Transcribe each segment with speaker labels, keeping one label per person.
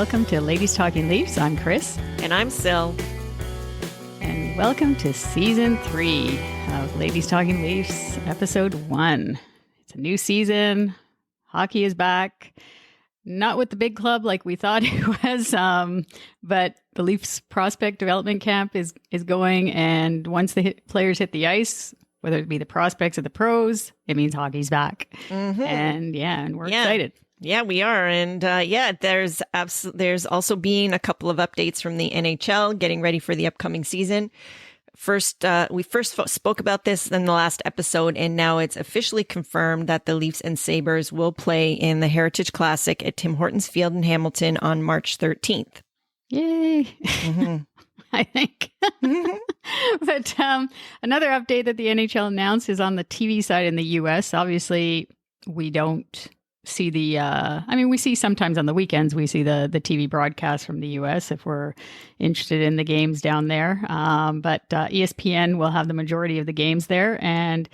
Speaker 1: welcome to Ladies Talking Leafs. I'm Chris.
Speaker 2: And I'm Sil.
Speaker 1: And welcome to Season 3 of Ladies Talking Leafs, Episode 1. It's a new season. Hockey is back. Not with the big club like we thought it was, but the Leafs prospect development camp is going, and once the players hit the ice, whether it be the prospects or the pros, it means hockey's back. Mm-hmm. And we're excited.
Speaker 2: Yeah, we are. And there's also been a couple of updates from the NHL getting ready for the upcoming season. We first spoke about this in the last episode, and now it's officially confirmed that the Leafs and Sabres will play in the Heritage Classic at Tim Hortons Field in Hamilton on March 13th.
Speaker 1: Yay. Mm-hmm. I think. But another update that the NHL announced is on the TV side in the US. Obviously, we don't see we see sometimes on the weekends, we see the TV broadcast from the US if we're interested in the games down there. But ESPN will have the majority of the games there. And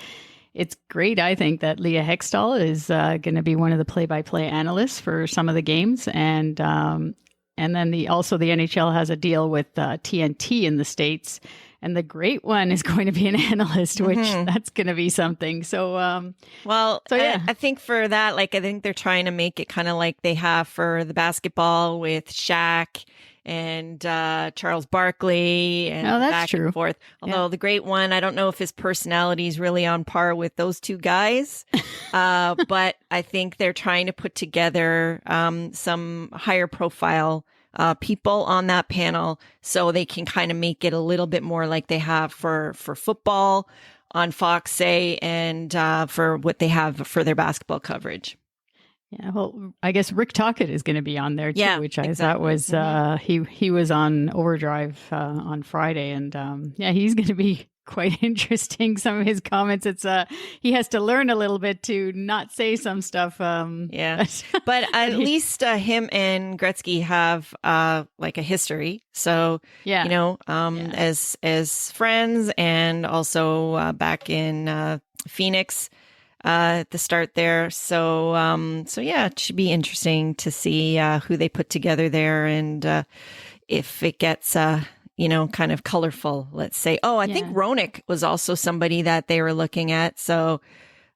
Speaker 1: it's great, I think, that Leah Hextall is going to be one of the play-by-play analysts for some of the games. And then the NHL has a deal with TNT in the States. And the great one is going to be an analyst, which that's going to be something. So,
Speaker 2: I think for that, I think they're trying to make it kind of like they have for the basketball with Shaq and Charles Barkley and back and forth. Although the great one, I don't know if his personality is really on par with those two guys, but I think they're trying to put together some higher profile people on that panel so they can kind of make it a little bit more like they have for football on Fox, say, and for what they have for their basketball coverage.
Speaker 1: Yeah, well, I guess Rick Tocchet is going to be on there too, which I thought was he was on Overdrive on Friday, and he's going to be quite interesting. Some of his comments, it's he has to learn a little bit to not say some stuff. But at least him and Gretzky have a history. So as friends, and also back in Phoenix. At the start there. So it should be interesting to see who they put together there, and if it gets, kind of colorful, let's say. Oh, I think Roenick was also somebody that they were looking at. So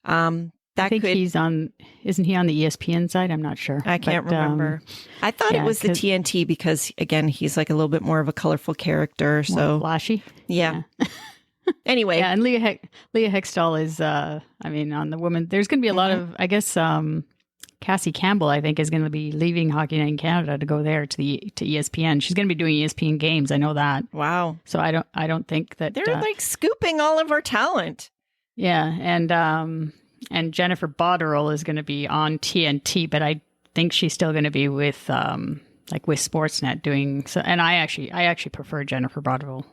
Speaker 1: I think isn't he on the ESPN side? I'm not sure.
Speaker 2: I can't remember. I thought it was the TNT because, again, he's like a little bit more of a colorful character. So
Speaker 1: flashy.
Speaker 2: Yeah. Anyway.
Speaker 1: Yeah, and Leah Hextall is, on the women, there's going to be a lot of, I guess, Cassie Campbell, I think, is going to be leaving Hockey Night in Canada to go there to ESPN. She's going to be doing ESPN games. I know that.
Speaker 2: Wow.
Speaker 1: So I don't think that
Speaker 2: they're scooping all of our talent.
Speaker 1: Yeah, and Jennifer Botterill is going to be on TNT, but I think she's still going to be with Sportsnet doing so. And I actually prefer Jennifer Botterill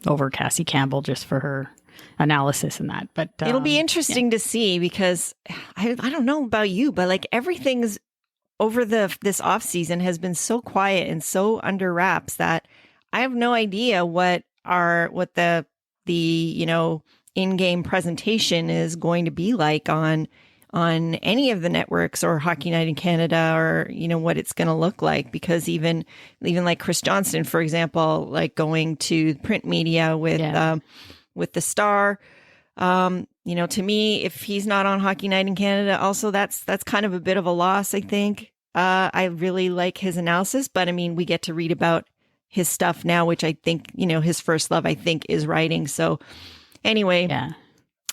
Speaker 1: over Cassie Campbell just for her analysis and that. But
Speaker 2: it'll be interesting to see, because I don't know about you, but everything's over this off season has been so quiet and so under wraps that I have no idea what the in-game presentation is going to be like on any of the networks or Hockey Night in Canada, or, what it's going to look like, because even like Chris Johnston, for example, going to print media with the Star, to me, if he's not on Hockey Night in Canada, also that's kind of a bit of a loss, I think. I really like his analysis, but we get to read about his stuff now, which I think, his first love, I think, is writing. So anyway,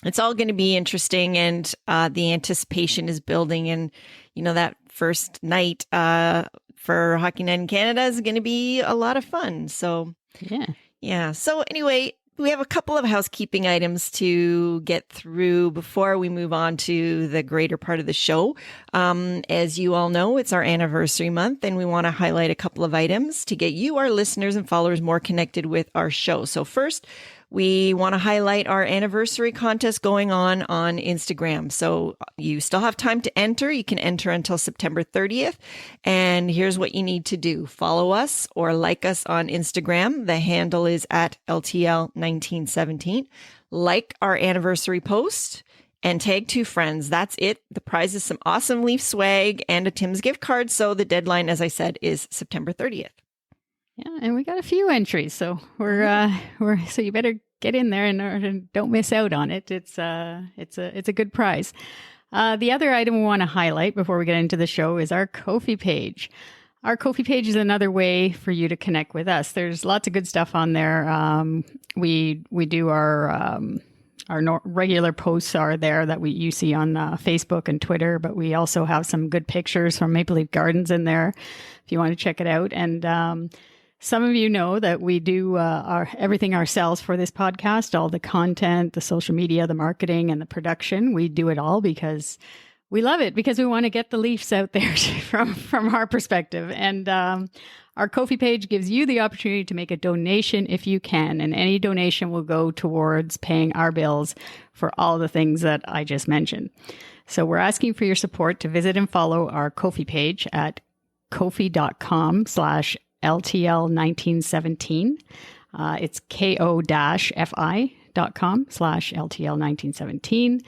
Speaker 2: it's all going to be interesting, and the anticipation is building, and that first night for Hockey Night in Canada is going to be a lot of fun. So yeah. So anyway, we have a couple of housekeeping items to get through before we move on to the greater part of the show. As you all know, it's our anniversary month, and we want to highlight a couple of items to get you, our listeners and followers, more connected with our show. So first, we want to highlight our anniversary contest going on Instagram. So you still have time to enter. You can enter until September 30th. And here's what you need to do. Follow us or like us on Instagram. The handle is at LTL1917. Like our anniversary post and tag 2 friends. That's it. The prize is some awesome Leaf swag and a Tim's gift card. So the deadline, as I said, is September 30th.
Speaker 1: Yeah, and we got a few entries, so we're so you better get in there and don't miss out on it. It's a good prize. The other item we want to highlight before we get into the show is our Ko-fi page. Our Ko-fi page is another way for you to connect with us. There's lots of good stuff on there. We do our regular posts are there that you see on Facebook and Twitter, but we also have some good pictures from Maple Leaf Gardens in there if you want to check it out. And some of you know that we do everything ourselves for this podcast, all the content, the social media, the marketing, and the production. We do it all because we love it, because we want to get the Leafs out there from our perspective. And our Ko-fi page gives you the opportunity to make a donation if you can. And any donation will go towards paying our bills for all the things that I just mentioned. So we're asking for your support to visit and follow our Ko-fi page at kofi.com/LTL1917. It's ko-fi.com/LTL1917.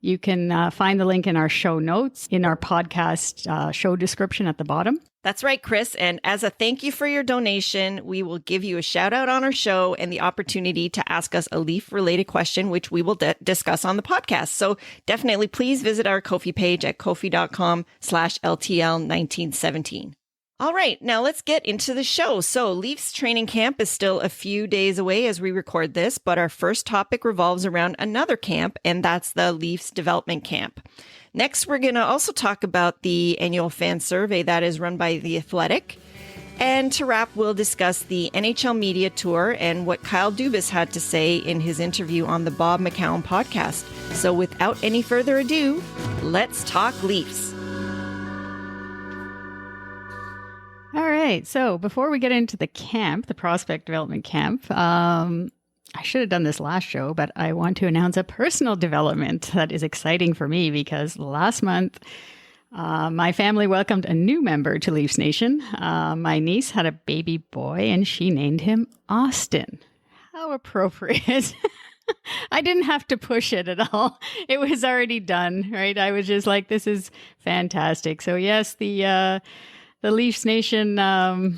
Speaker 1: You can find the link in our show notes in our podcast show description at the bottom.
Speaker 2: That's right, Chris. And as a thank you for your donation, we will give you a shout out on our show and the opportunity to ask us a Leaf-related question, which we will discuss on the podcast. So definitely please visit our Ko-fi page at kofi.com/LTL1917. All right, now let's get into the show. So Leafs training camp is still a few days away as we record this, but our first topic revolves around another camp, and that's the Leafs development camp. Next, we're going to also talk about the annual fan survey that is run by The Athletic. And to wrap, we'll discuss the NHL media tour and what Kyle Dubas had to say in his interview on the Bob McCown podcast. So without any further ado, let's talk Leafs.
Speaker 1: All right. So before we get into the camp, the prospect development camp, I should have done this last show, but I want to announce a personal development that is exciting for me because last month, my family welcomed a new member to Leafs Nation. My niece had a baby boy and she named him Austin. How appropriate. I didn't have to push it at all. It was already done, right? I was just like, this is fantastic. So yes, the Leafs Nation, I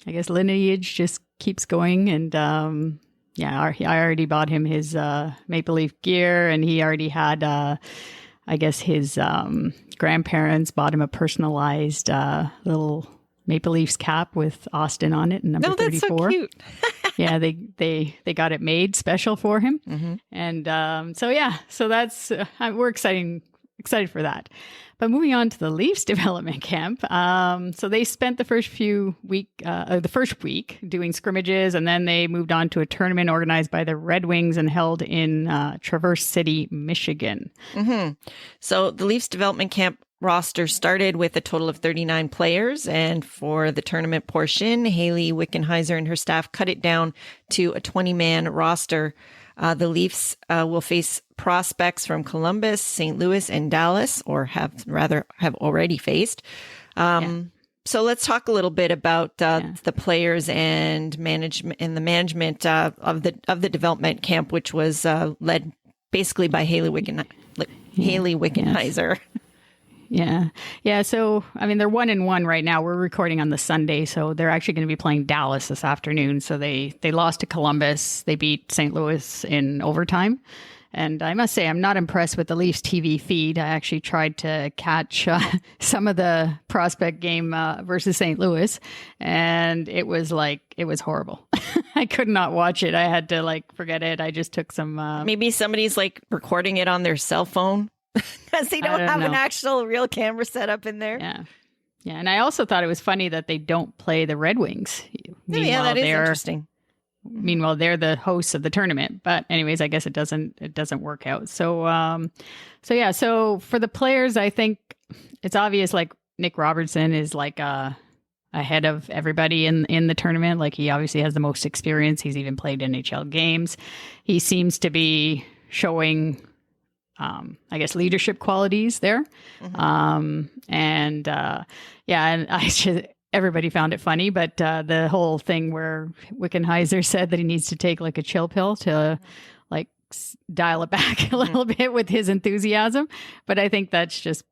Speaker 1: guess lineage just keeps going. And I already bought him his Maple Leaf gear, and he already had, I guess, his grandparents bought him a personalized little Maple Leafs cap with Austin on it, and number 34.
Speaker 2: That's so cute.
Speaker 1: Yeah, they got it made special for him, and so that's we're excited for that. But moving on to the Leafs development camp, so they spent the first week doing scrimmages, and then they moved on to a tournament organized by the Red Wings and held in Traverse City, Michigan.
Speaker 2: So the Leafs development camp roster started with a total of 39 players, and for the tournament portion, Hayley Wickenheiser and her staff cut it down to a 20-man roster. The Leafs will face prospects from Columbus, St. Louis, and Dallas, or have already faced. So let's talk a little bit about the players and management and the management of the development camp, which was led basically by Hayley Wickenheiser.
Speaker 1: Yeah. So, I mean, they're 1-1 right now. We're recording on the Sunday, so they're actually going to be playing Dallas this afternoon. So they lost to Columbus. They beat St. Louis in overtime. And I must say, I'm not impressed with the Leafs TV feed. I actually tried to catch some of the prospect game versus St. Louis, and it was horrible. I could not watch it. I had to forget it. I just took some...
Speaker 2: Maybe somebody's recording it on their cell phone. Because they don't have an actual real camera set up in there.
Speaker 1: Yeah. And I also thought it was funny that they don't play the Red Wings.
Speaker 2: Yeah, that is interesting.
Speaker 1: Meanwhile, they're the hosts of the tournament. But anyways, I guess it doesn't work out. So for the players, I think it's obvious Nick Robertson is ahead of everybody in the tournament. He obviously has the most experience. He's even played NHL games. He seems to be showing I guess leadership qualities there. And everybody found it funny, but the whole thing where Wickenheiser said that he needs to take a chill pill to dial it back a little bit with his enthusiasm. But I think that's just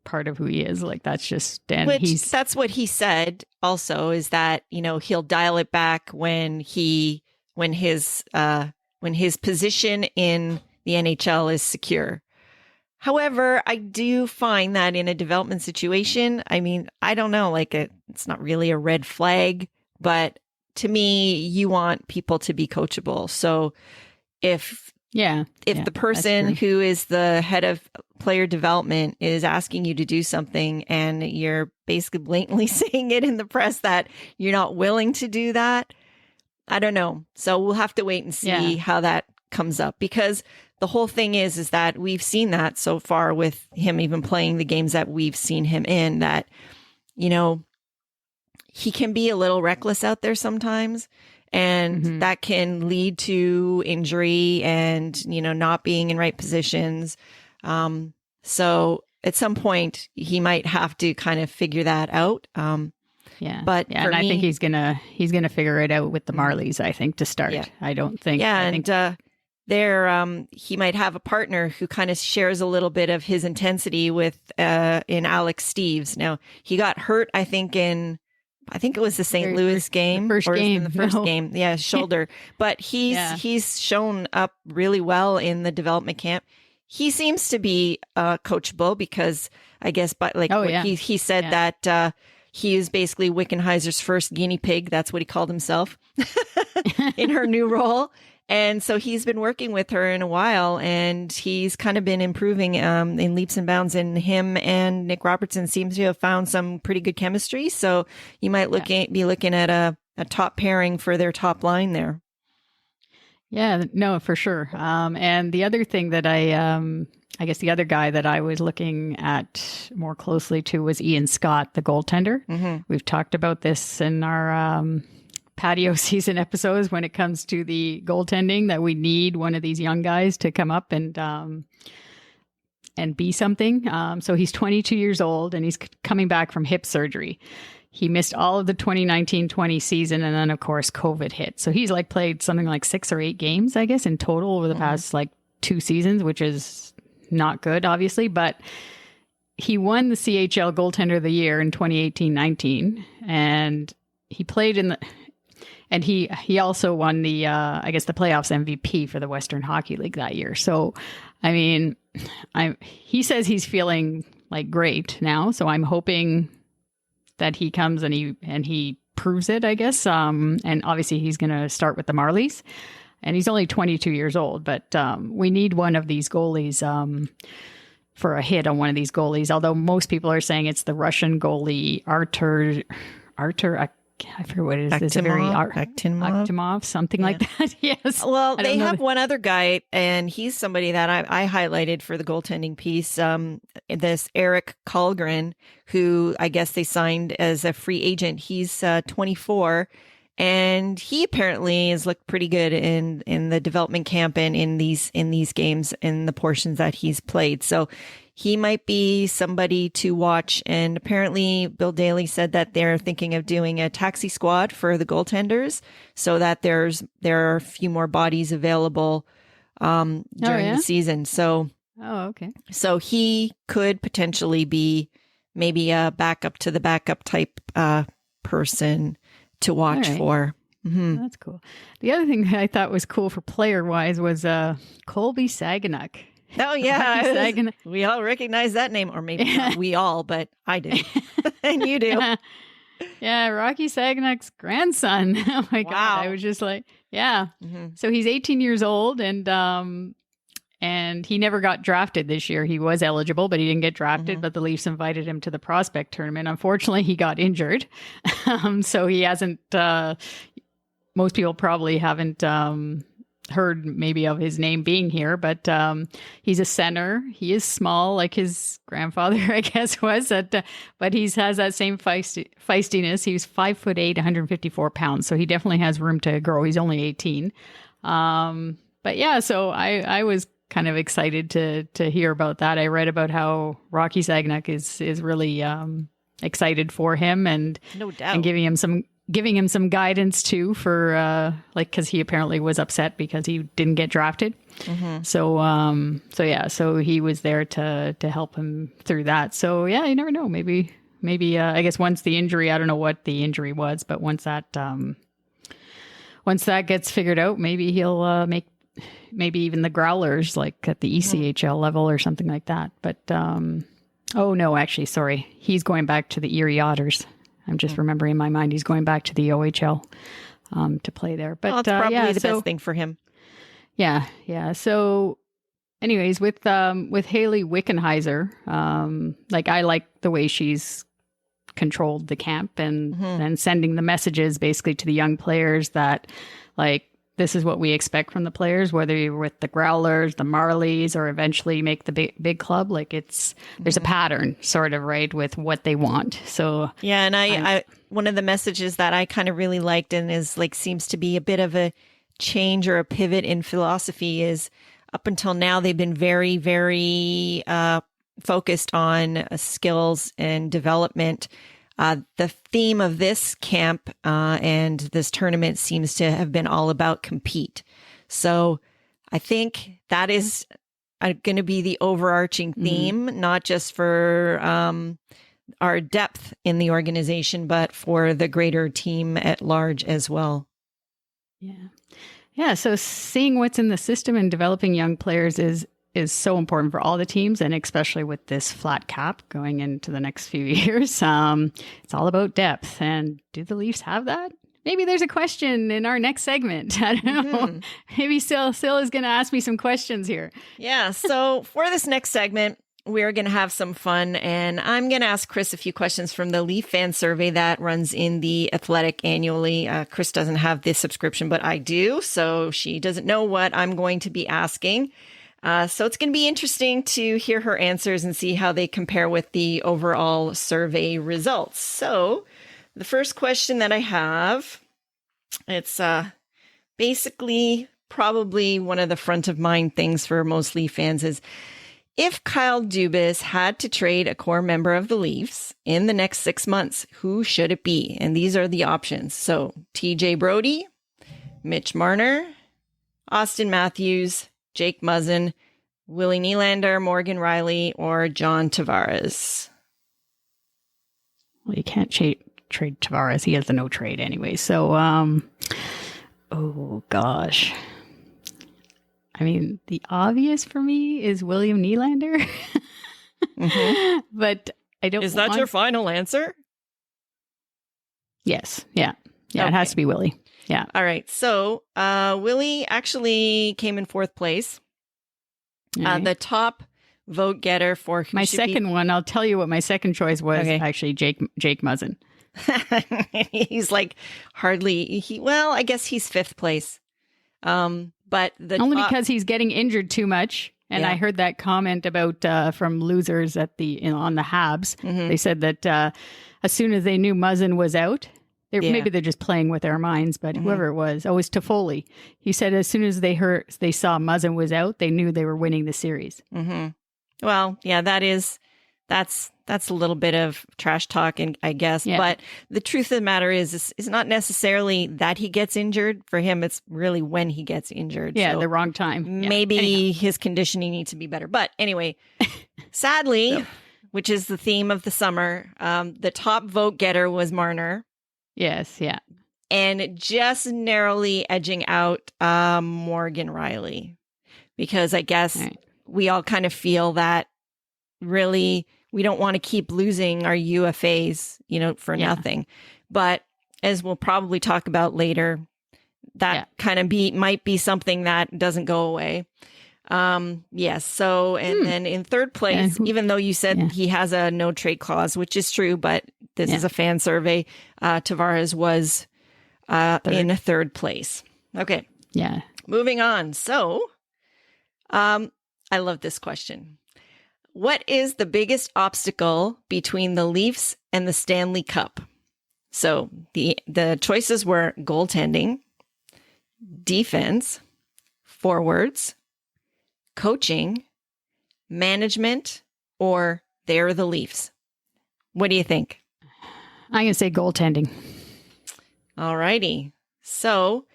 Speaker 1: part of who he is. Like that's just, and
Speaker 2: that's what he said also, is that, he'll dial it back when his position in the NHL is secure. However, I do find that in a development situation, I mean, I don't know, like it's not really a red flag, but to me, you want people to be coachable. So if the person who is the head of player development is asking you to do something and you're basically blatantly saying it in the press that you're not willing to do that, I don't know. So we'll have to wait and see how that comes up, because the whole thing is that we've seen that so far with him even playing the games that we've seen him in, that, he can be a little reckless out there sometimes, and that can lead to injury and, not being in right positions. So at some point he might have to kind of figure that out. But
Speaker 1: and I think he's gonna figure it out with the Marlies, I think, to start. I don't think.
Speaker 2: He might have a partner who kind of shares a little bit of his intensity with in Alex Steves. Now, he got hurt, I think it was the St. Louis game.
Speaker 1: The first
Speaker 2: game. Yeah, shoulder. But he's shown up really well in the development camp. He seems to be coachable, because I guess he said that he is basically Wickenheiser's first guinea pig. That's what he called himself in her new role. And so he's been working with her in a while, and he's kind of been improving in leaps and bounds. And him and Nick Robertson seems to have found some pretty good chemistry. So you might be looking at a top pairing for their top line there.
Speaker 1: Yeah, no, for sure. And the other thing that I guess the other guy that I was looking at more closely to was Ian Scott, the goaltender. Mm-hmm. We've talked about this in our patio season episodes when it comes to the goaltending, that we need one of these young guys to come up and be something. So he's 22 years old, and he's coming back from hip surgery. He missed all of the 2019-20 season, and then of course COVID hit. So he's played something like 6 or 8 games, I guess, in total over the past 2 seasons, which is not good, obviously. But he won the CHL Goaltender of the Year in 2018-19, and he played in the. And he also won the, I guess, the playoffs MVP for the Western Hockey League that year. So, I mean, he says he's feeling great now. So I'm hoping that he comes and he proves it, I guess. And obviously he's going to start with the Marlies. And he's only 22 years old. But we need one of these goalies for a hit on one of these goalies. Although most people are saying it's the Russian goalie, Artur, I forget what it is. It's very Akhtimov, something like that. Yes.
Speaker 2: Well, they have one other guy, and he's somebody that I highlighted for the goaltending piece. This Eric Kallgren, who I guess they signed as a free agent. He's 24, and he apparently has looked pretty good in the development camp and in these games, in the portions that he's played. So he might be somebody to watch. And apparently Bill Daly said that they're thinking of doing a taxi squad for the goaltenders, so that there are a few more bodies available during the season. So,
Speaker 1: okay.
Speaker 2: So he could potentially be maybe a backup to the backup type person to watch for. Mm-hmm.
Speaker 1: That's cool. The other thing that I thought was cool for player wise was Colby Saganock.
Speaker 2: Oh, yeah. We all recognize that name, or maybe not we all, but I do. And you do.
Speaker 1: Yeah, Rocky Saganock's grandson. Oh, my God. I was just Mm-hmm. So he's 18 years old, and he never got drafted this year. He was eligible, but he didn't get drafted. Mm-hmm. But the Leafs invited him to the prospect tournament. Unfortunately, he got injured. So he hasn't, most people probably haven't heard maybe of his name being here, but he's a center. He is small, like his grandfather, I guess, was. But he has that same feistiness. He's 5'8", 154 pounds, so he definitely has room to grow. He's only 18. But yeah, so I was kind of excited to hear about that. I read about how Rocky Saganock is really excited for him, and
Speaker 2: no doubt,
Speaker 1: and giving him some giving him some guidance too for because he apparently was upset because he didn't get drafted. So he was there to help him through that. So yeah, you never know. Maybe I guess once the injury, I don't know what the injury was, but once that gets figured out, maybe he'll make maybe even the Growlers like at the ECHL level or something like that. But oh no, actually, sorry, he's going back to the Erie Otters. I'm just remembering in my mind he's going back to the OHL to play there. But
Speaker 2: that's probably the best thing for him.
Speaker 1: Yeah. So anyways, with Hayley Wickenheiser, I like the way she's controlled the camp and sending the messages basically to the young players that like, this is what we expect from the players, whether you're with the Growlers, the Marlies, or eventually make the big club. Like there's a pattern sort of, right, with what they want. So
Speaker 2: yeah. And I one of the messages that I kind of really liked and is like, seems to be a bit of a change or a pivot in philosophy is up until now, they've been very, very focused on skills and development. The theme of this camp and this tournament seems to have been all about compete. So I think that is going to be the overarching theme, not just for our depth in the organization, but for the greater team at large as well.
Speaker 1: Yeah. Yeah. So seeing what's in the system and developing young players is so important for all the teams, and especially with this flat cap going into the next few years. It's all about depth. And do the Leafs have that? Maybe there's a question in our next segment. I don't know. Maybe Sil is going to ask me some questions here.
Speaker 2: Yeah. So for this next segment, we're going to have some fun, and I'm going to ask Chris a few questions from the Leaf fan survey that runs in the Athletic annually. Chris doesn't have this subscription, but I do. So she doesn't know what I'm going to be asking. So it's going to be interesting to hear her answers and see how they compare with the overall survey results. So the first question that I have, it's basically probably one of the front of mind things for most Leaf fans is, if Kyle Dubas had to trade a core member of the Leafs in the next 6 months, who should it be? And these are the options. So TJ Brodie, Mitch Marner, Austin Matthews, Jake Muzzin, Willie Nylander, Morgan Riley, or John Tavares.
Speaker 1: Well, you can't trade Tavares. He has the no trade anyway. So, oh gosh. I mean, the obvious for me is William Nylander. But I don't.
Speaker 2: Is that your final answer?
Speaker 1: Yes. Yeah. Yeah. Okay. It has to be Willie. Yeah.
Speaker 2: All right. So Willie actually came in fourth place. Right. The top vote getter for
Speaker 1: my second one. I'll tell you what my second choice was. Okay. Actually, Jake Muzzin.
Speaker 2: He's like hardly. I guess he's fifth place. But
Speaker 1: only because he's getting injured too much. And I heard that comment about from losers at on the Habs. They said that as soon as they knew Muzzin was out. Maybe they're just playing with our minds, but whoever it was Toffoli. He said as soon as they saw Muzzin was out, they knew they were winning the series.
Speaker 2: Well, yeah, that's a little bit of trash talk, and I guess. Yeah. But the truth of the matter is, it's not necessarily that he gets injured. For him, it's really when he gets injured.
Speaker 1: Yeah, so the wrong time.
Speaker 2: Maybe his conditioning needs to be better. But anyway, sadly, which is the theme of the summer, the top vote getter was Marner.
Speaker 1: Yes, yeah.
Speaker 2: And just narrowly edging out Morgan Riley. Because I guess we all kind of feel that really we don't want to keep losing our UFAs, for nothing. But as we'll probably talk about later, that kind of might be something that doesn't go away. Yes. So, and then in third place, even though you said he has a no trade clause, which is true, but this is a fan survey, Tavares was in third place. Okay.
Speaker 1: Yeah.
Speaker 2: Moving on. So, I love this question. What is the biggest obstacle between the Leafs and the Stanley Cup? So the choices were goaltending, defense, forwards, coaching, management, or they're the Leafs. What do you think?
Speaker 1: I'm going to say goaltending.
Speaker 2: All righty. So,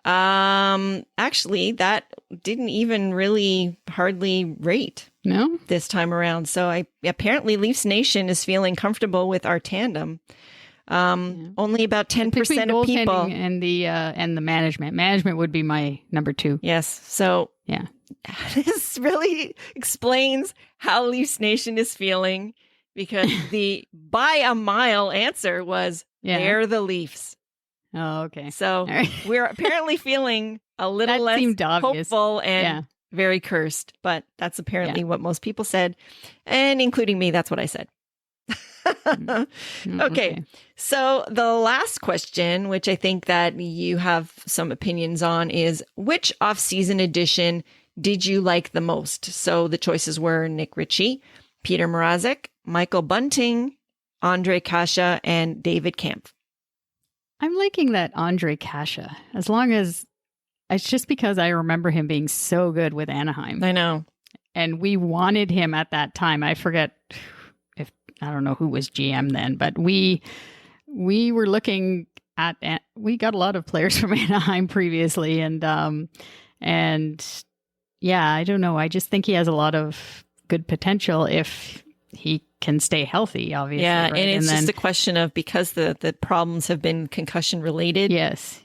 Speaker 2: actually, that didn't even really hardly rate
Speaker 1: No?
Speaker 2: this time around. So apparently Leafs Nation is feeling comfortable with our tandem. Only about 10% of people
Speaker 1: and the management. Management would be my number 2.
Speaker 2: Yes. So
Speaker 1: yeah,
Speaker 2: this really explains how Leafs Nation is feeling, because the by a mile answer was they're the Leafs.
Speaker 1: Oh, okay.
Speaker 2: So
Speaker 1: right.
Speaker 2: We're apparently feeling a little less hopeful and very cursed, but that's apparently what most people said, and including me, that's what I said. Okay. So the last question, which I think that you have some opinions on, is which off-season edition did you like the most? So the choices were Nick Ritchie, Peter Mrazek, Michael Bunting, Andre Kasha, and David Kampf.
Speaker 1: I'm liking that Andre Kasha, as long as it's just because I remember him being so good with Anaheim.
Speaker 2: I know.
Speaker 1: And we wanted him at that time. I forget if, I don't know who was GM then, but we were looking at, we got a lot of players from Anaheim previously. And yeah, I don't know. I just think he has a lot of good potential if he can stay healthy, obviously.
Speaker 2: Yeah,
Speaker 1: right?
Speaker 2: and it's just a question of, because the problems have been concussion related.
Speaker 1: Yes.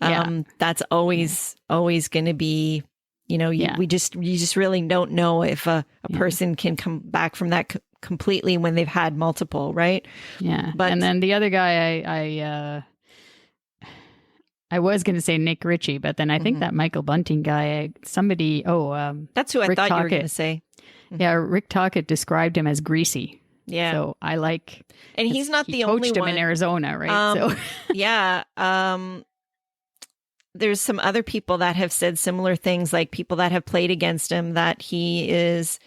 Speaker 2: That's always going to be, you just really don't know if a person can come back from that completely when they've had multiple, right?
Speaker 1: Yeah. And then the other guy, I was going to say Nick Ritchie, but then I think that Michael Bunting guy, that's who
Speaker 2: I
Speaker 1: Rick
Speaker 2: thought
Speaker 1: Tocchet.
Speaker 2: You were going to say.
Speaker 1: Yeah, Rick Tocchet described him as greasy.
Speaker 2: Yeah.
Speaker 1: So I like...
Speaker 2: And he's not the only one.
Speaker 1: He coached him in Arizona, right?
Speaker 2: Yeah. There's some other people that have said similar things, like people that have played against him, that he's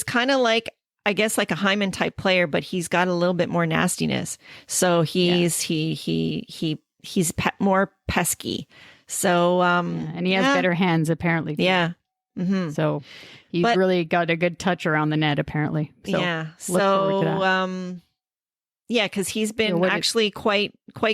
Speaker 2: kind of like, I guess, like a Hyman type player, but he's got a little bit more nastiness. So he's more pesky. So
Speaker 1: and he has better hands apparently. Too.
Speaker 2: Yeah. Mm-hmm.
Speaker 1: So he's really got a good touch around the net apparently. So
Speaker 2: yeah. So because he's been actually quite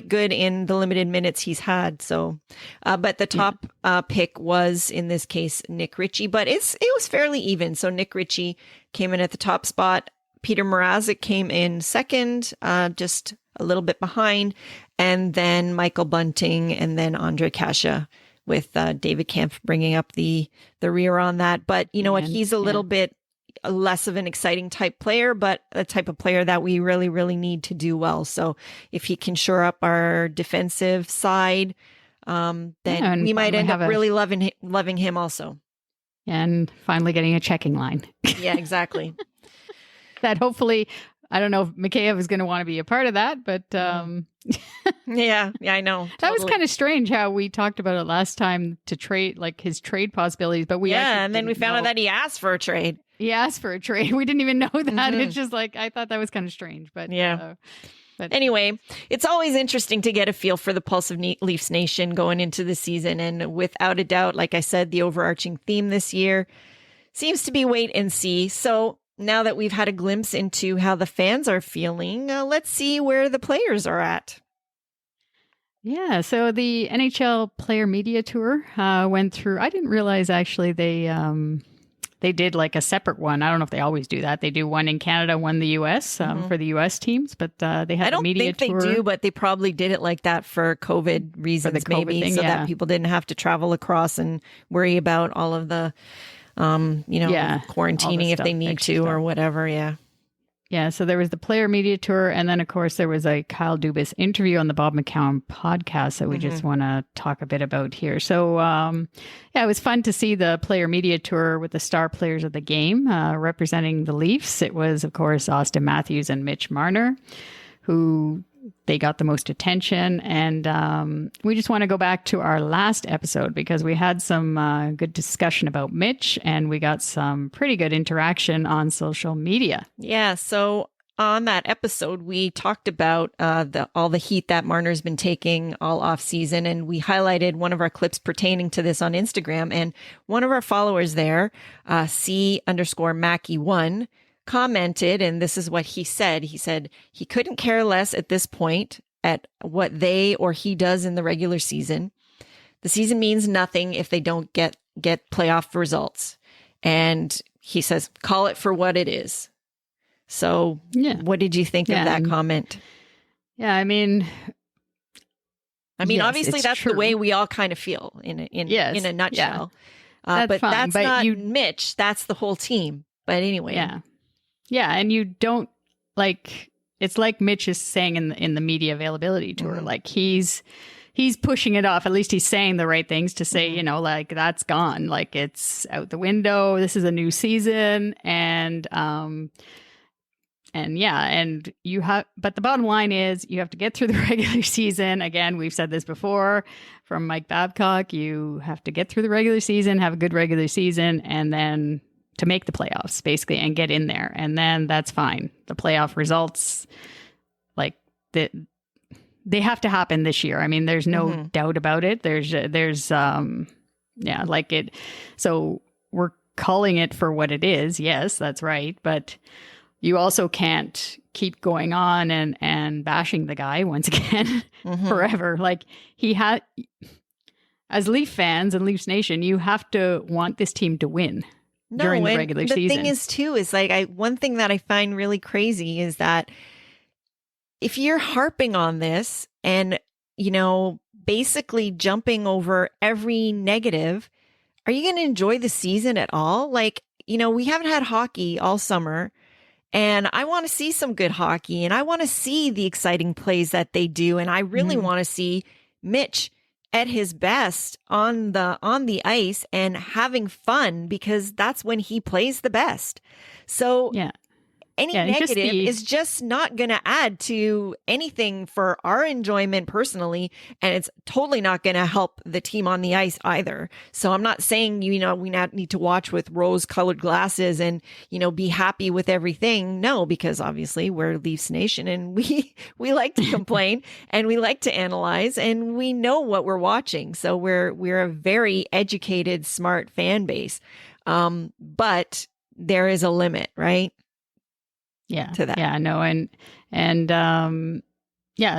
Speaker 2: good in the limited minutes he's had. So, but the top pick was, in this case, Nick Ritchie. But it was fairly even. So Nick Ritchie came in at the top spot. Peter Mrazek came in second, just a little bit behind, and then Michael Bunting, and then Andre Kasha, with David Kampf bringing up the rear on that. But you know what? He's a little bit less of an exciting type player, but a type of player that we really, really need to do well. So if he can shore up our defensive side, then we might end up really loving him also.
Speaker 1: And finally getting a checking line.
Speaker 2: Yeah, exactly.
Speaker 1: That hopefully, I don't know if Mikheyev is going to want to be a part of that, but
Speaker 2: yeah, I know.
Speaker 1: That was kind of strange how we talked about it last time, to trade, like his trade possibilities, but
Speaker 2: and then we found out that he asked for a trade.
Speaker 1: He asked for a trade. We didn't even know that. It's just like, I thought that was kind of strange, but
Speaker 2: but anyway, it's always interesting to get a feel for the pulse of Leafs Nation going into the season. And without a doubt, like I said, the overarching theme this year seems to be wait and see. So now that we've had a glimpse into how the fans are feeling, let's see where the players are at.
Speaker 1: Yeah, so the NHL Player Media Tour went through. I didn't realize actually they did like a separate one. I don't know if they always do that. They do one in Canada, one in the U.S. For the U.S. teams, but they had a media tour. I don't think
Speaker 2: they do, but they probably did it like that for COVID reasons,
Speaker 1: for the COVID thing,
Speaker 2: so that people didn't have to travel across and worry about all of the quarantining if they need to or whatever.
Speaker 1: Yeah, so there was the Player Media Tour, and then, of course, there was a Kyle Dubas interview on the Bob McCown podcast that we just want to talk a bit about here. So, it was fun to see the Player Media Tour with the star players of the game representing the Leafs. It was, of course, Austin Matthews and Mitch Marner, who they got the most attention. And we just want to go back to our last episode because we had some good discussion about Mitch, and we got some pretty good interaction on social media.
Speaker 2: Yeah. So on that episode, we talked about all the heat that Marner's been taking all off season. And we highlighted one of our clips pertaining to this on Instagram. And one of our followers there, C_Mackie1, commented, and this is what he said. He said he couldn't care less at this point, at what they or he does in the regular season. The season means nothing if they don't get playoff results. And he says, call it for what it is. So what did you think of that comment?
Speaker 1: Yeah, I mean, yes,
Speaker 2: obviously that's
Speaker 1: true.
Speaker 2: the way we all kind of feel in a nutshell.
Speaker 1: Yeah.
Speaker 2: But
Speaker 1: fine,
Speaker 2: that's
Speaker 1: but
Speaker 2: not Mitch. That's the whole team. But anyway.
Speaker 1: Yeah. And you don't it's like Mitch is saying in the media availability tour, like he's pushing it off. At least he's saying the right things to say, like that's gone. Like it's out the window. This is a new season. And you have, but the bottom line is you have to get through the regular season. Again, we've said this before from Mike Babcock, you have to get through the regular season, have a good regular season, and then to make the playoffs basically and get in there. And then that's fine. The playoff results, they have to happen this year. I mean, there's no doubt about it. So we're calling it for what it is. Yes, that's right. But you also can't keep going on and bashing the guy once again forever. Like as Leaf fans and Leafs Nation, you have to want this team to win during the regular season.
Speaker 2: The thing is too, is one thing that I find really crazy is that if you're harping on this and, basically jumping over every negative, are you going to enjoy the season at all? We haven't had hockey all summer. And I want to see some good hockey and I want to see the exciting plays that they do. And I really want to see Mitch at his best on the ice and having fun because that's when he plays the best. So any negative is just not going to add to anything for our enjoyment personally. And it's totally not going to help the team on the ice either. So I'm not saying, we not need to watch with rose colored glasses and, be happy with everything. No, because obviously we're Leafs Nation and we like to complain and we like to analyze and we know what we're watching. So we're a very educated, smart fan base. But there is a limit, right? To that.
Speaker 1: Yeah, no. And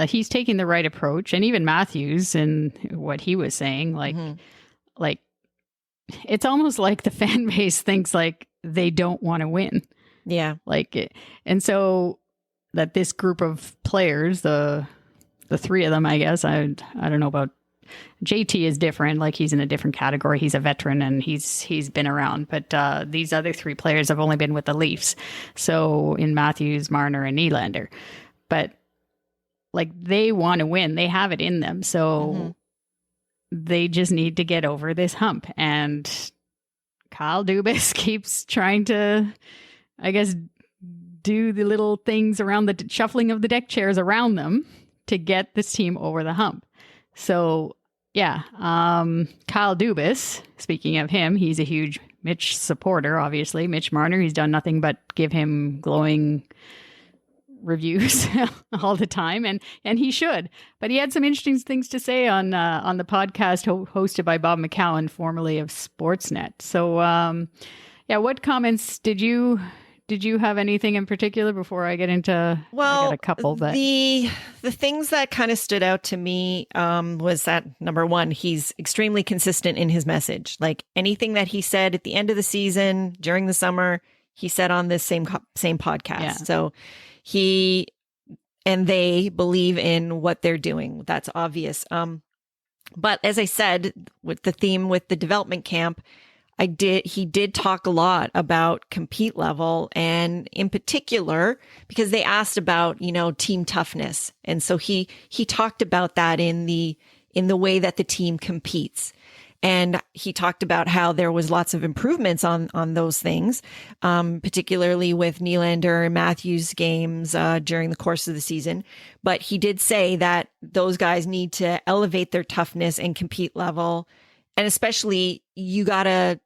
Speaker 1: he's taking the right approach. And even Matthews and what he was saying, like it's almost like the fan base thinks like they don't want to win.
Speaker 2: Yeah.
Speaker 1: And so that this group of players, the three of them, I guess, I don't know about JT is different. Like he's in a different category. He's a veteran and he's been around. But these other three players have only been with the Leafs. So in Matthews, Marner, and Nylander. But they want to win. They have it in them. So they just need to get over this hump. And Kyle Dubas keeps trying to, I guess, do the little things around the shuffling of the deck chairs around them to get this team over the hump. So, Kyle Dubas, speaking of him, he's a huge Mitch supporter, obviously. Mitch Marner, he's done nothing but give him glowing reviews all the time, and he should. But he had some interesting things to say on the podcast hosted by Bob McCowan, formerly of Sportsnet. So, what comments did you have anything in particular before I get into?
Speaker 2: Well,
Speaker 1: I got a couple, but
Speaker 2: the things that kind of stood out to me was that number one, he's extremely consistent in his message. Like anything that he said at the end of the season, during the summer, he said on this same podcast.
Speaker 1: Yeah.
Speaker 2: So he and they believe in what they're doing. That's obvious. But as I said, with the theme with the development camp, he did talk a lot about compete level, and in particular, because they asked about, team toughness. And so he talked about that in the way that the team competes. And he talked about how there was lots of improvements on those things, particularly with Nylander and Matthews games during the course of the season. But he did say that those guys need to elevate their toughness and compete level. And especially you got to,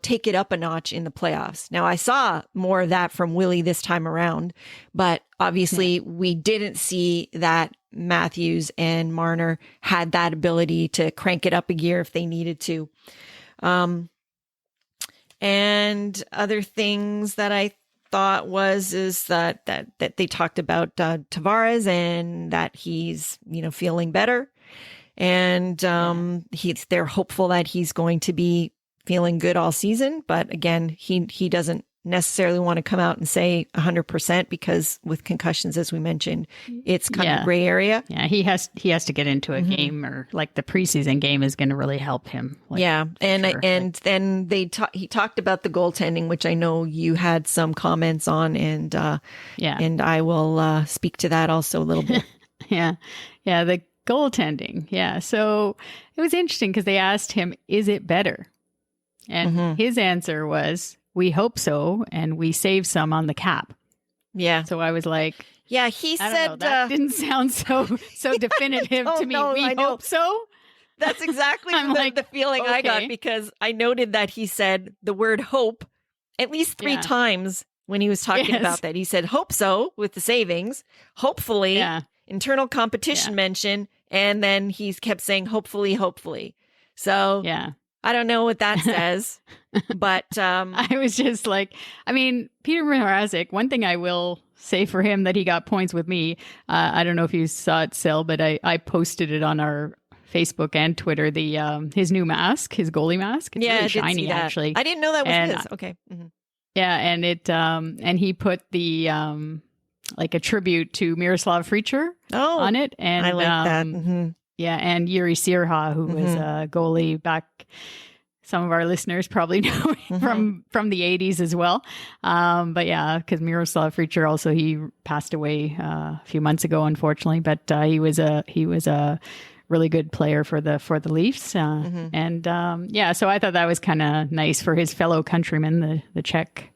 Speaker 2: take it up a notch in the playoffs. Now, I saw more of that from Willie this time around, but obviously we didn't see that Matthews and Marner had that ability to crank it up a gear if they needed to. And other things that I thought is that they talked about Tavares and that he's, feeling better. And they're hopeful that he's going to be feeling good all season. But again, he doesn't necessarily want to come out and say 100% because with concussions, as we mentioned, it's kind of gray area.
Speaker 1: Yeah, he has to get into a game, or like the preseason game is going to really help him.
Speaker 2: And then he talked about the goaltending, which I know you had some comments on, and and I will speak to that also a little bit.
Speaker 1: The goaltending. Yeah, so it was interesting because they asked him, "Is it better?" And his answer was, "We hope so, and we save some on the cap."
Speaker 2: Yeah.
Speaker 1: So I was like,
Speaker 2: "Yeah." He said
Speaker 1: that didn't sound so definitive to me. We hope so.
Speaker 2: That's exactly the feeling I got, because I noted that he said the word "hope" at least 3 times when he was talking about that. He said "hope so" with the savings, hopefully, internal competition mention, and then he kept saying "hopefully, hopefully." So I don't know what that says, but
Speaker 1: I was just like, Peter Mrazek, one thing I will say for him that he got points with me, I don't know if you saw it, Sil, but I posted it on our Facebook and Twitter, his new mask, his goalie mask. It's really shiny, actually.
Speaker 2: I didn't know that was his. Okay. Mm-hmm.
Speaker 1: Yeah, and it and he put the like a tribute to Miroslav Fričer on it. And
Speaker 2: I like that. Mm-hmm.
Speaker 1: Yeah, and Yuri Sirha, who was a goalie back. Some of our listeners probably know from the 80s as well. But yeah, because Miroslav Fričer also, he passed away a few months ago, unfortunately. But he was a really good player for the Leafs. And so I thought that was kind of nice for his fellow countrymen, the Czech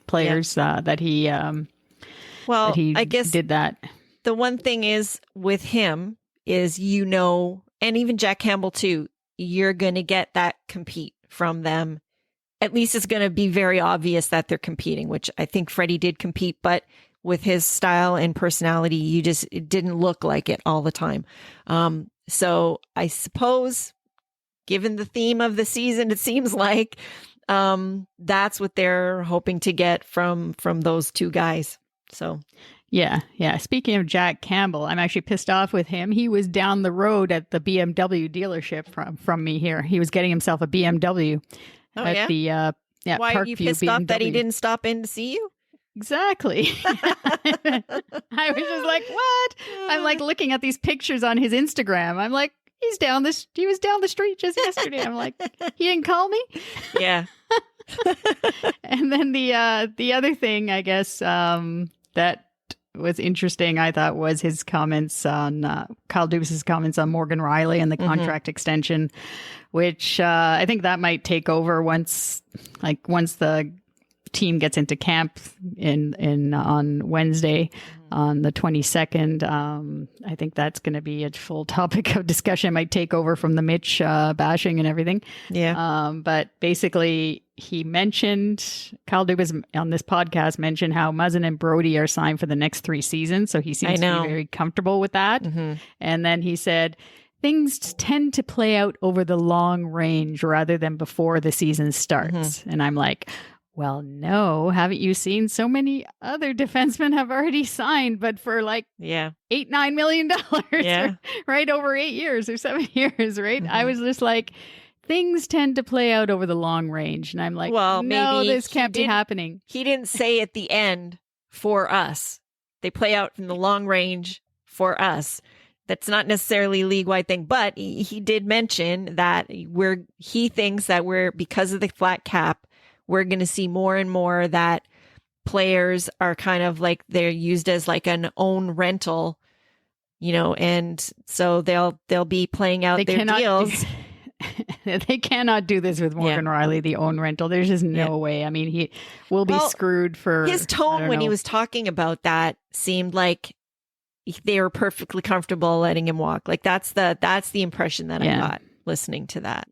Speaker 1: players, that he
Speaker 2: I guess
Speaker 1: did that.
Speaker 2: The one thing is with him is, and even Jack Campbell too, you're going to get that compete from them. At least it's going to be very obvious that they're competing, which I think Freddie did compete, but with his style and personality, it didn't look like it all the time. So I suppose, given the theme of the season, it seems like that's what they're hoping to get from those two guys. So
Speaker 1: yeah. Speaking of Jack Campbell, I'm actually pissed off with him. He was down the road at the BMW dealership from me here. He was getting himself a BMW at the
Speaker 2: Why are you pissed
Speaker 1: BMW.
Speaker 2: off that he didn't stop in to see you?
Speaker 1: Exactly. I was just like, what? I'm like looking at these pictures on his Instagram. I'm like, he was down the street just yesterday. I'm like, he didn't call me?
Speaker 2: Yeah.
Speaker 1: And then the other thing, I guess, that was interesting, I thought, was his comments on Kyle Dubas' comments on Morgan Riley and the contract extension, which I think that might take over once the team gets into camp on Wednesday on the 22nd. I think that's going to be a full topic of discussion. It might take over from the Mitch bashing and everything.
Speaker 2: Yeah.
Speaker 1: But basically, Kyle Dubas on this podcast mentioned how Muzzin and Brody are signed for the next 3 seasons. So he seems to be very comfortable with that. And then he said, things tend to play out over the long range rather than before the season starts. And I'm like, well, no, haven't you seen so many other defensemen have already signed, but for like $8-9 million, right? Over 8 years or 7 years, right? I was just like, things tend to play out over the long range. And I'm like, well, no, maybe this can't be happening.
Speaker 2: He didn't say at the end for us. They play out in the long range for us. That's not necessarily a league-wide thing, but he did mention that he thinks that because of the flat cap, we're going to see more and more that players are kind of like they're used as like an own rental, and so they'll be playing out their deals.
Speaker 1: They cannot do this with Morgan Riley, the own rental. There's just no way. I mean, he will be screwed for
Speaker 2: his tone when he was talking about that seemed like they were perfectly comfortable letting him walk. Like that's the impression that I got listening to that.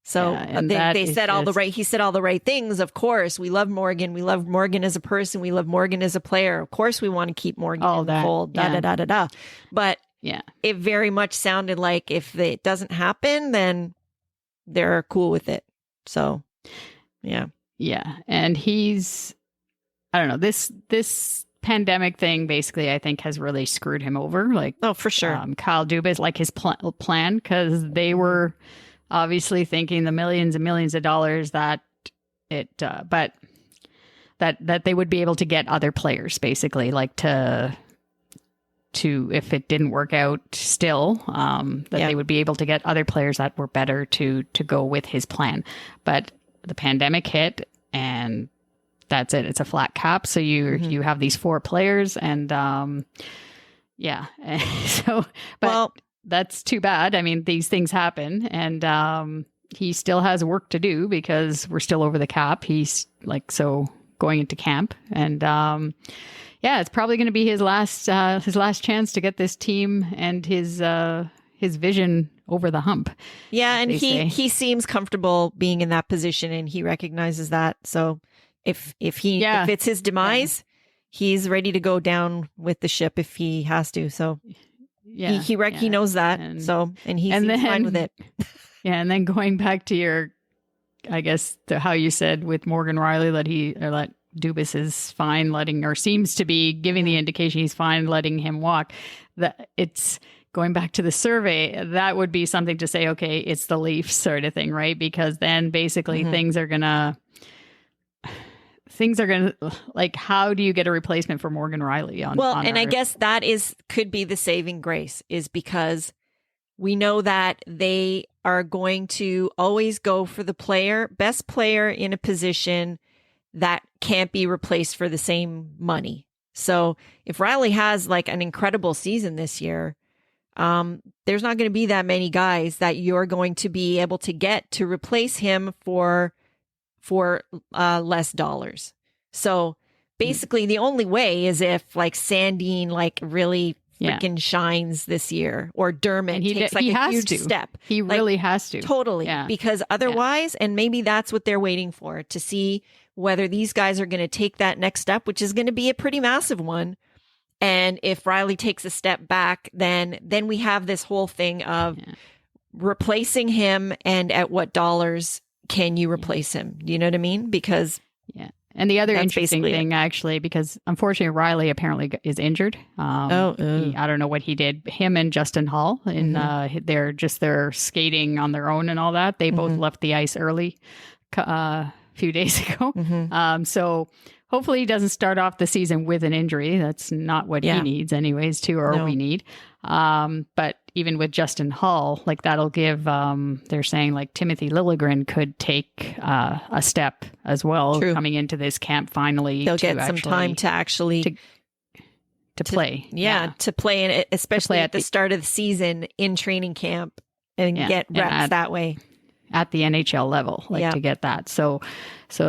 Speaker 2: So they said he said all the right things. Of course, we love Morgan. We love Morgan as a person. We love Morgan as a player. Of course, we want to keep Morgan in the fold. But it very much sounded like if it doesn't happen, then they're cool with it. So, yeah.
Speaker 1: Yeah. And I don't know, this pandemic thing basically, I think, has really screwed him over. Like,
Speaker 2: Oh, for sure.
Speaker 1: Kyle Dubas, like his plan, because they were obviously thinking the millions and millions of dollars that but that they would be able to get other players, basically, like to if it didn't work out still, they would be able to get other players that were better to go with his plan. But the pandemic hit, and that's it. It's a flat cap. So you have these 4 players, and so, but that's too bad. I mean, these things happen, and he still has work to do because we're still over the cap. He's going into camp, and it's probably going to be his last chance to get this team and his vision over the hump.
Speaker 2: Yeah, and he seems comfortable being in that position, and he recognizes that. So if it's his demise, he's ready to go down with the ship if he has to. So he knows that. And he's fine with it.
Speaker 1: Yeah, and then going back to to how you said with Morgan Riley that Dubas is fine seems to be giving the indication he's fine letting him walk. That it's going back to the survey, that would be something to say, okay, it's the Leafs sort of thing, right? Because then basically things are gonna like, how do you get a replacement for Morgan Riley
Speaker 2: I guess that could be the saving grace, is because we know that they are going to always go for the best player in a position that can't be replaced for the same money. So if Riley has like an incredible season this year, there's not going to be that many guys that you're going to be able to get to replace him for less dollars. So basically the only way is if like Sandin really freaking shines this year, or Dermott takes a huge step.
Speaker 1: He really has to.
Speaker 2: Totally. Yeah. Because otherwise, and maybe that's what they're waiting for, to see whether these guys are going to take that next step, which is going to be a pretty massive one. And if Riley takes a step back, then we have this whole thing of replacing him, and at what dollars can you replace him? Do you know what I mean? Because
Speaker 1: and the other interesting thing, actually, because unfortunately Riley apparently is injured. I don't know what he did. Him and Justin Hall, they're skating on their own and all that. They both left the ice early a few days ago. So hopefully he doesn't start off the season with an injury. That's not what he needs anyways, we need. But even with Justin Hall, like, that'll give, they're saying like Timothy Liljegren could take a step as well. True. Coming into this camp finally.
Speaker 2: They'll get some time to actually
Speaker 1: to play.
Speaker 2: To play, and especially at the start of the season in training camp, and get reps that way.
Speaker 1: At the NHL level, to get that. So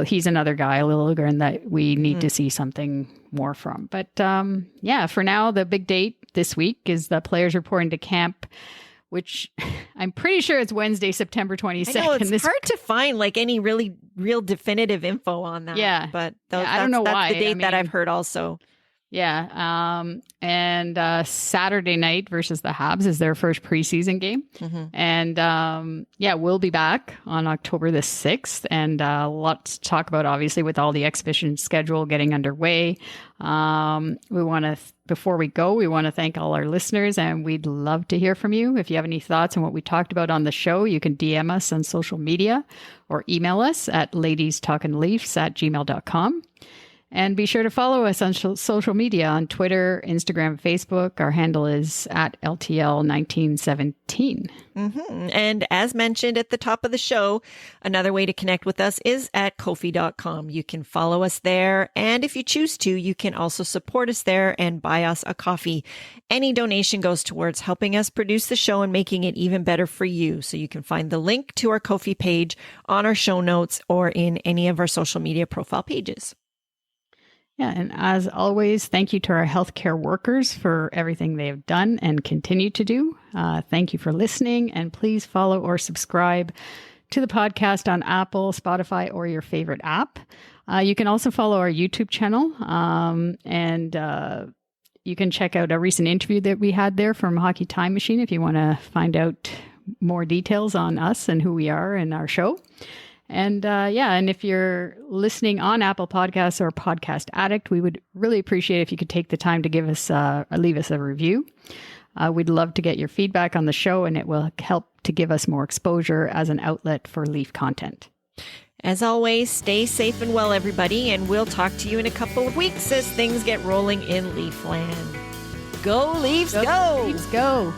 Speaker 1: he's another guy, Liljegren, that we need to see something more from. But for now, the big date this week is the players reporting to camp, which I'm pretty sure it's Wednesday, September 22nd.
Speaker 2: I know, it's hard to find like any really real definitive info on that.
Speaker 1: Yeah.
Speaker 2: But
Speaker 1: I don't know why.
Speaker 2: That's the date that I've heard also.
Speaker 1: Yeah. And Saturday night versus the Habs is their first preseason game. And we'll be back on October the 6th. And lots to talk about, obviously, with all the exhibition schedule getting underway. Before we go, we want to thank all our listeners, and we'd love to hear from you. If you have any thoughts on what we talked about on the show, you can DM us on social media or email us at ladiestalkingleafs@gmail.com. And be sure to follow us on social media on Twitter, Instagram, Facebook. Our handle is at LTL1917.
Speaker 2: And as mentioned at the top of the show, another way to connect with us is at Ko-fi.com. You can follow us there. And if you choose to, you can also support us there and buy us a coffee. Any donation goes towards helping us produce the show and making it even better for you. So you can find the link to our Ko-fi page on our show notes or in any of our social media profile pages.
Speaker 1: Yeah, and as always, thank you to our healthcare workers for everything they have done and continue to do. Thank you for listening, and please follow or subscribe to the podcast on Apple, Spotify, or your favorite app. You can also follow our YouTube channel, and you can check out a recent interview that we had there from Hockey Time Machine if you want to find out more details on us and who we are and our show. And and if you're listening on Apple Podcasts or Podcast Addict, we would really appreciate if you could take the time to leave us a review. We'd love to get your feedback on the show, and it will help to give us more exposure as an outlet for Leaf content.
Speaker 2: As always, stay safe and well, everybody, and we'll talk to you in a couple of weeks as things get rolling in Leafland. Go Leafs, go!
Speaker 1: Leafs, go!